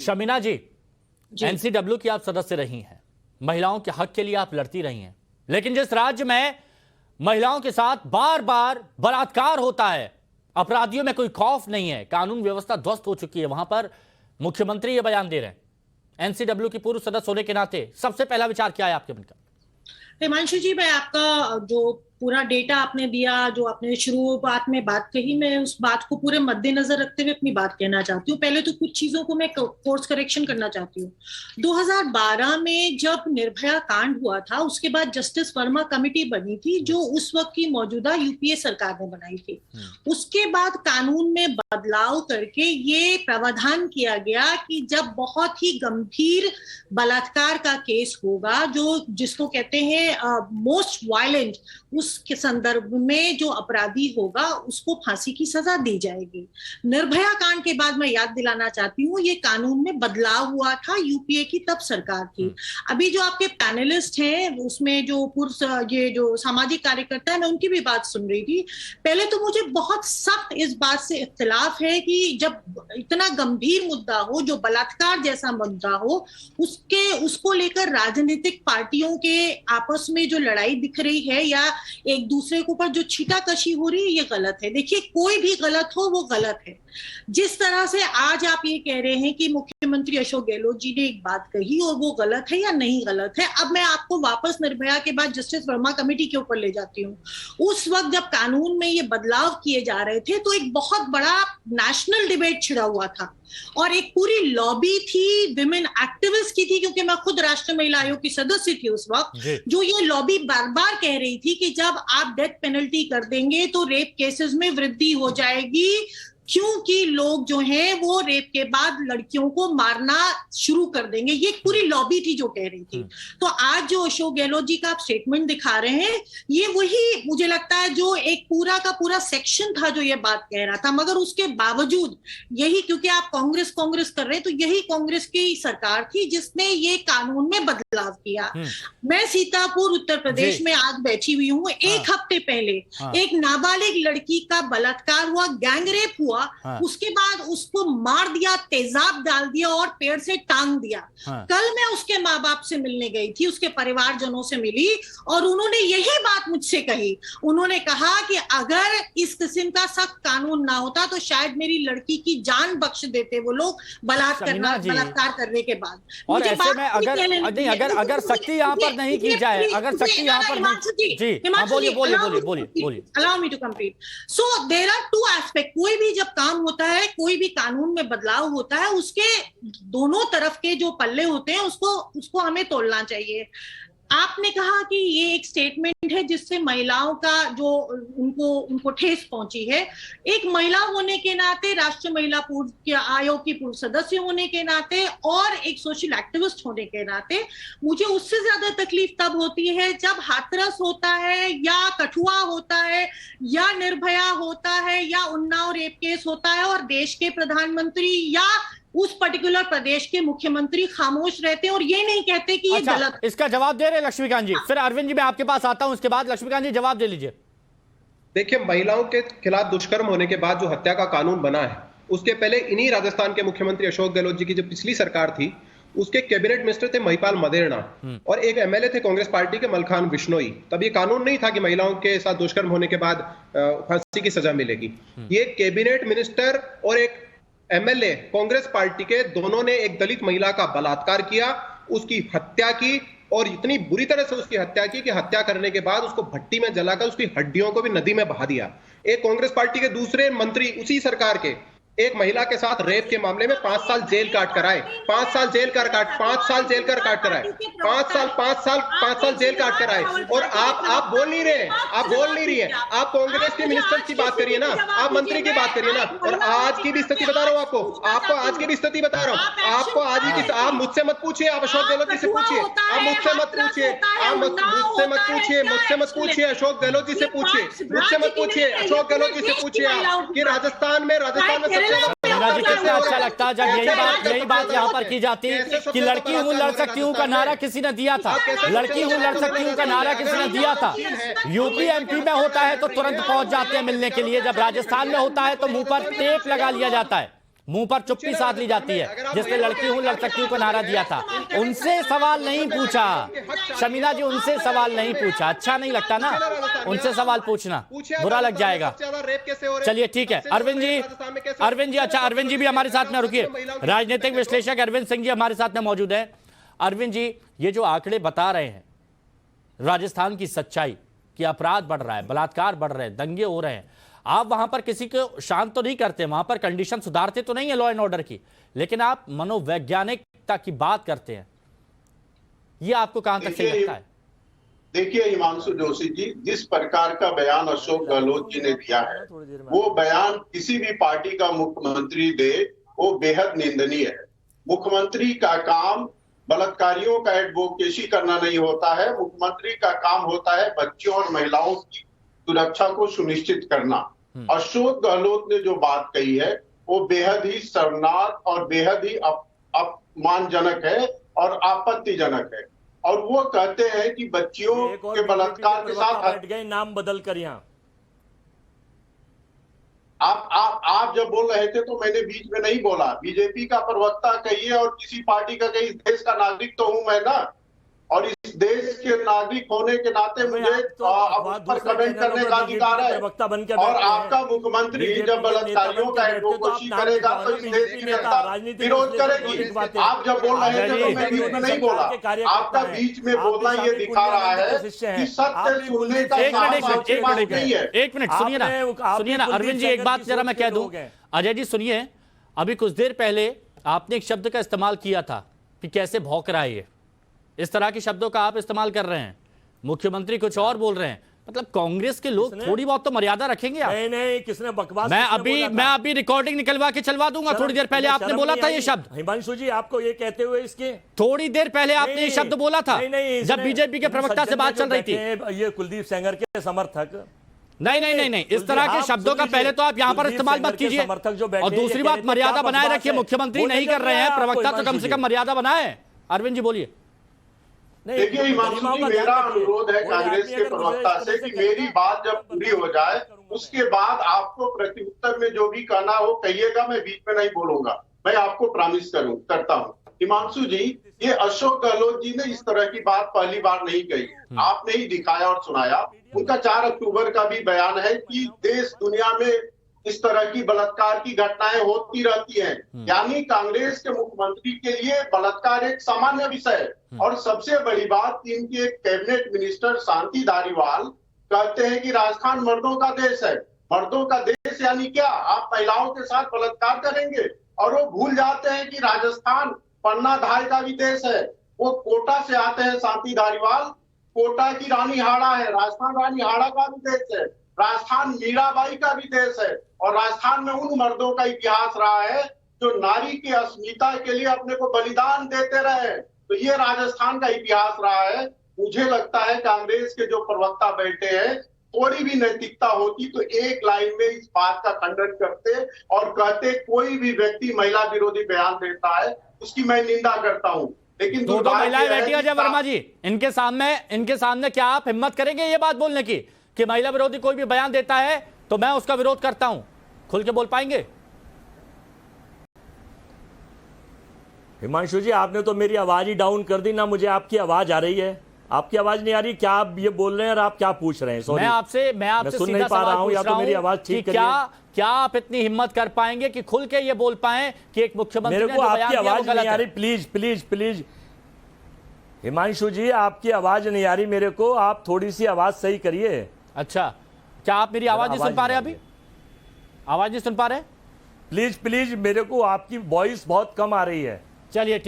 शमीना जी, NCW की आप सदस्य रही हैं, महिलाओं के हक के लिए आप लड़ती रही हैं, लेकिन जिस राज्य में महिलाओं के साथ बार बार बलात्कार होता है, अपराधियों में कोई खौफ नहीं है, कानून व्यवस्था ध्वस्त हो चुकी है, वहां पर मुख्यमंत्री ये बयान दे रहे हैं। एनसीडब्ल्यू की पूर्व सदस्य होने के नाते सबसे पहला विचार क्या है आपके मन का? हिमांशु जी, मैं आपका जो पूरा डेटा आपने दिया, जो आपने शुरुआत में बात कही, मैं उस बात को पूरे मद्देनजर रखते हुए अपनी बात कहना चाहती हूँ। पहले तो कुछ चीजों को मैं कोर्स करेक्शन करना चाहती हूँ। 2012 में जब निर्भया कांड हुआ था, उसके बाद जस्टिस वर्मा कमेटी बनी थी, जो उस वक्त की मौजूदा यूपीए सरकार ने बनाई थी। उसके बाद कानून में बदलाव करके ये प्रावधान किया गया कि जब बहुत ही गंभीर बलात्कार का केस होगा, जो जिसको कहते हैं मोस्ट वायलेंट, उसके संदर्भ में जो अपराधी होगा उसको फांसी की सजा दी जाएगी। निर्भया कांड के बाद मैं याद दिलाना चाहती हूँ, ये कानून में बदलाव हुआ था, यूपीए की तब सरकार थी। अभी जो आपके पैनलिस्ट हैं, उसमें जो ये जो सामाजिक कार्यकर्ता है, मैं उनकी भी बात सुन रही थी। पहले तो मुझे बहुत सख्त इस बात से इख्तिलाफ है कि जब इतना गंभीर मुद्दा हो, जो बलात्कार जैसा मुद्दा हो, उसको लेकर राजनीतिक पार्टियों के आपस में जो लड़ाई दिख रही है या एक दूसरे के ऊपर जो छीटाकशी हो रही है, ये गलत है। देखिए, कोई भी गलत हो वो गलत है। जिस तरह से आज आप ये कह रहे हैं कि मुख्यमंत्री अशोक गहलोत जी ने एक बात कही और वो गलत है या नहीं गलत है, अब मैं आपको वापस निर्भया के बाद जस्टिस वर्मा कमेटी के ऊपर ले जाती हूँ। उस वक्त जब कानून में ये बदलाव किए जा रहे थे, तो एक बहुत बड़ा नेशनल डिबेट छिड़ा हुआ था और एक पूरी लॉबी थी, विमेन एक्टिविस्ट की थी, क्योंकि मैं खुद राष्ट्रीय महिला आयोग की सदस्य थी उस वक्त, जो ये लॉबी बार बार कह रही थी कि जब आप डेथ पेनल्टी कर देंगे तो रेप केसेस में वृद्धि हो जाएगी, क्योंकि लोग जो हैं वो रेप के बाद लड़कियों को मारना शुरू कर देंगे। ये पूरी लॉबी थी जो कह रही थी। तो आज जो अशोक गहलोत जी का आप स्टेटमेंट दिखा रहे हैं, ये वही मुझे लगता है जो एक पूरा का पूरा सेक्शन था जो ये बात कह रहा था। मगर उसके बावजूद यही, क्योंकि आप कांग्रेस कर रहे हैं, तो यही कांग्रेस की सरकार थी जिसने ये कानून में बदलाव किया। मैं सीतापुर उत्तर प्रदेश में आज बैठी हुई हूँ। एक हफ्ते पहले एक नाबालिग लड़की का बलात्कार हुआ, गैंगरेप हुआ। उसके बाद उसको मार दिया, तेजाब डाल दिया और पेड़ से टांग दिया। कल मैं उसके माँ बाप से मिलने गई थी, उसके परिवारजनों से मिली और उन्होंने यही बात मुझसे कही। उन्होंने कहा कि अगर इस किस्म का सख्त कानून ना होता तो शायद मेरी लड़की की जान बख्श देते वो लोग बलात्कार करने के बाद। और ऐसे में अगर सख्ती यहाँ पर नहीं की जाए, अगर सख्ती यहाँ पर नहीं, जी बोलिए। Allow me to complete. So there are two aspects. कोई भी जब काम होता है, कोई भी कानून में बदलाव होता है, उसके दोनों तरफ के जो पल्ले होते हैं उसको हमें तोड़ना चाहिए। आपने कहा कि ये एक स्टेटमेंट है जिससे महिलाओं का जो उनको ठेस पहुंची है। एक महिला होने के नाते, राष्ट्रीय महिला आयोग की पूर्व सदस्य होने के नाते और एक सोशल एक्टिविस्ट होने के नाते मुझे उससे ज्यादा तकलीफ तब होती है जब हाथरस होता है या कठुआ होता है या निर्भया होता है या उन्नाव रेप केस होता है और देश के प्रधानमंत्री या उस पर्टिकुलर प्रदेश के मुख्यमंत्री खामोश रहते हैं और ये नहीं कहते कि ये गलत। इसका जवाब दे रहे लक्ष्मीकांत जी। फिर अरविंद जी मैं आपके पास आता हूं, उसके बाद लक्ष्मीकांत जी जवाब दे लीजिए। देखिए, महिलाओं के खिलाफ दुष्कर्म होने के बाद जो हत्या का कानून बना है, उसके पहले इन्हीं राजस्थान के मुख्यमंत्री अशोक गहलोत जी की जो पिछली सरकार थी, उसके कैबिनेट मिनिस्टर थे महिपाल मदेरणा और एक एमएलए थे कांग्रेस पार्टी के मलखान बिश्नोई। तब ये कानून नहीं था कि महिलाओं के साथ दुष्कर्म होने के बाद फांसी की सजा मिलेगी। ये कैबिनेट मिनिस्टर और एक एमएलए कांग्रेस पार्टी के, दोनों ने एक दलित महिला का बलात्कार किया, उसकी हत्या की और इतनी बुरी तरह से उसकी हत्या की कि हत्या करने के बाद उसको भट्टी में जलाकर उसकी हड्डियों को भी नदी में बहा दिया। एक कांग्रेस पार्टी के दूसरे मंत्री उसी सरकार के एक महिला के साथ रेप के मामले में 5 साल जेल काट कर आए, 5 साल जेल कर काट कर आए, 5 साल जेल काट कर आए। और आप बोल नहीं रहे, आप कांग्रेस के मिनिस्टर की बात करिए ना, आप मंत्री की बात करिए ना। और आज की भी स्थिति बता रहा हूँ आपको आज की भी स्थिति बता रहा हूँ आपको आज की। आप मुझसे मत पूछिए, आप अशोक गहलोत जी से पूछिए, आप मुझसे मत पूछिए, अशोक गहलोत जी से पूछिए, मुझसे मत पूछिए, अशोक गहलोत जी से पूछिए कि राजस्थान में कितना अच्छा लगता है जब यही बात यहाँ पर की जाती कि लड़की हूँ लड़ सकती हूँ का नारा किसी ने दिया था, लड़की हूँ लड़ सकती हूँ का नारा किसी ने दिया था। यूपी एमपी में होता है तो तुरंत पहुंच जाते हैं मिलने के लिए, जब राजस्थान में होता है तो मुंह पर टेप लगा लिया जाता है। मुंह पर चुप्पी साध ली जाती है, जिसने लड़की हूं लड़ सकती हूं को नारा दिया था, उनसे सवाल नहीं पूछा। शमीना जी, उनसे सवाल नहीं पूछा। अच्छा नहीं लगता ना उनसे सवाल पूछना, बुरा लग जाएगा। चलिए ठीक है, अरविंद जी, अच्छा अरविंद जी भी हमारे साथ में, रुकिए, राजनीतिक विश्लेषक अरविंद सिंह जी हमारे साथ में मौजूद है। अरविंद जी, ये जो आंकड़े बता रहे हैं राजस्थान की सच्चाई कि अपराध बढ़ रहा है, बलात्कार बढ़ रहे हैं, दंगे हो रहे हैं, आप वहां पर किसी को शांत तो नहीं करते, वहां पर कंडीशन सुधारते तो नहीं है लॉ एंड ऑर्डर की, लेकिन आप मनोवैज्ञानिकता की बात करते हैं, ये आपको कहां तक सही लगता है? देखिए हिमांशु जोशी जी, जिस प्रकार का बयान अशोक गहलोत जी ने दिया है, वो बयान किसी भी पार्टी का मुख्यमंत्री दे वो बेहद निंदनीय है। मुख्यमंत्री का काम बलात्कारियों का एडवोकेसी करना नहीं होता है। मुख्यमंत्री का काम होता है बच्चों और महिलाओं की सुरक्षा को सुनिश्चित करना। अशोक गहलोत ने जो बात कही है वो बेहद ही शर्मनाक और बेहद ही अपमानजनक है और आपत्तिजनक है। और वो कहते हैं कि बच्चियों के बलात्कार के साथ हट गए, नाम बदल कर यहाँ। आप जब बोल रहे थे तो मैंने बीच में नहीं बोला। बीजेपी का प्रवक्ता कहिए और किसी पार्टी का कहीं, देश का नागरिक तो हूं मैं ना, और इस देश के नागरिक होने के नाते मुझे उस पर कमेंट करने का अधिकार है। और आपका मुख्यमंत्री जब बलात्कारियों का एडवोकेसी करेगा तो इस देश की जनता विरोध करेगी। आप जब बोल रहे थे तो मैं बीच में नहीं बोला। आपका बीच में बोलना ये दिखा रहा है कि सत्य सुनने का एक मिनट सुनिए ना अरविंद जी, एक बात जरा मैं कह दूं। अजय जी सुनिए, अभी कुछ देर पहले आपने एक शब्द का इस्तेमाल किया था कि कैसे भौंक रहा है ये, इस तरह के शब्दों का आप इस्तेमाल कर रहे हैं, मुख्यमंत्री कुछ और बोल रहे हैं, मतलब कांग्रेस के लोग थोड़ी बहुत तो मर्यादा रखेंगे आप? नहीं, किसने बकवास? मैं अभी रिकॉर्डिंग निकलवा के चलवा दूंगा। थोड़ी देर पहले आपने बोला था ये शब्द। हिमांशु जी, आपको ये कहते हुए इसके थोड़ी देर पहले आपने ये शब्द बोला था जब बीजेपी के प्रवक्ता से बात चल रही थी। ये कुलदीप सेंगर के समर्थक नहीं, इस तरह के शब्दों का पहले तो आप यहां पर इस्तेमाल मत कीजिए। और दूसरी बात, मर्यादा बनाए रखिए। मुख्यमंत्री नहीं कर रहे हैं, प्रवक्ता तो कम से कम मर्यादा बनाए। अरविंद जी बोलिए। देखिए हिमांशु जी, मेरा अनुरोध है कांग्रेस के प्रवक्ता से कि मेरी बात जब पूरी हो जाए उसके बाद आपको प्रत्युत्तर में जो भी कहना हो कहिएगा, मैं बीच में नहीं बोलूंगा, मैं आपको प्रॉमिस करता हूं। हिमांशु जी, ये अशोक गहलोत जी ने इस तरह की बात पहली बार नहीं कही, आपने ही दिखाया और सुनाया। उनका 4 अक्टूबर का भी बयान है कि देश दुनिया में इस तरह की बलात्कार की घटनाएं होती रहती हैं। यानी कांग्रेस के मुख्यमंत्री के लिए बलात्कार एक सामान्य विषय है। और सबसे बड़ी बात, इनके कैबिनेट मिनिस्टर शांति धारीवाल कहते हैं कि राजस्थान मर्दों का देश है। मर्दों का देश यानी क्या? आप महिलाओं के साथ बलात्कार करेंगे? और वो भूल जाते हैं कि राजस्थान पन्ना धाय का भी देश है। वो कोटा से आते हैं शांति धारीवाल, कोटा की रानी हाड़ा है, राजस्थान रानी हाड़ा का भी देश है, राजस्थान मीराबाई का भी देश है। और राजस्थान में उन मर्दों का इतिहास रहा है जो नारी की अस्मिता के लिए अपने को बलिदान देते रहे। तो ये राजस्थान का इतिहास रहा है। मुझे लगता है कांग्रेस के जो प्रवक्ता बैठे हैं, थोड़ी भी नैतिकता होती तो एक लाइन में इस बात का खंडन करते और कहते कोई भी व्यक्ति महिला विरोधी बयान देता है उसकी मैं निंदा करता हूं। लेकिन दो महिलाएं बैठी अजय वर्मा जी, इनके सामने क्या आप हिम्मत करेंगे ये बात बोलने की कि महिला विरोधी कोई भी बयान देता है तो मैं उसका विरोध करता हूं? खुल के बोल पाएंगे? हिमांशु जी, आपने तो मेरी आवाज ही डाउन कर दी ना, मुझे आपकी आवाज आ रही है। आपकी आवाज नहीं आ रही, क्या आप ये बोल रहे हैं और आप क्या पूछ रहे हैं? सॉरी, मैं आपसे सुन नहीं पा रहा हूं, या तो मेरी आवाज ठीक करिए। क्या आप इतनी हिम्मत कर पाएंगे कि खुल के ये बोल पाएं कि एक मुख्यमंत्री मेरे को आपकी आवाज नहीं आ रही? प्लीज हिमांशु जी, आपकी आवाज नहीं आ रही मेरे को, आप थोड़ी सी आवाज सही करिए। अच्छा, क्या आप मेरी आवाज नहीं सुन पा रहे? अभी आवाज नहीं सुन पा रहे? प्लीज मेरे को आपकी वॉइस बहुत कम आ रही है। चलिए।